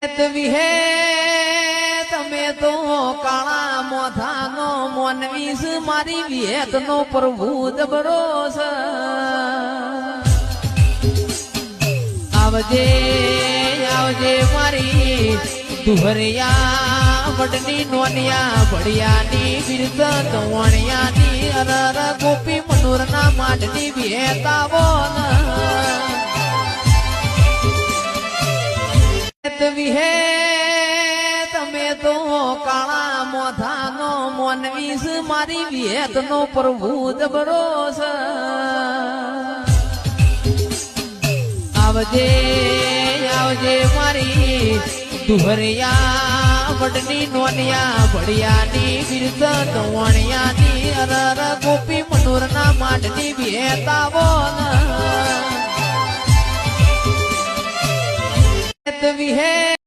વિહે તમે તો કાળા મોથાનો મોનવીસ મારી વિહેતનો પ્રભુ જબરો છે. આવજે આવજે મારી દુહરિયા વડની નોનિયા ભડિયાની બિરદ તવણિયાની અરર ગોપી મનોરના માટની વિહેતાવો વિહે તમે તો કાળા મોથાનો મોનવીસ મારી વિહેતનો પ્રભુ જબરો છે. આવજે આવજે મારી દુહરિયા વડની નોનિયા ભડિયાની બિરદ તવણિયાની અરર ગોપી મનોરના માટની વિહેતાવો વિહે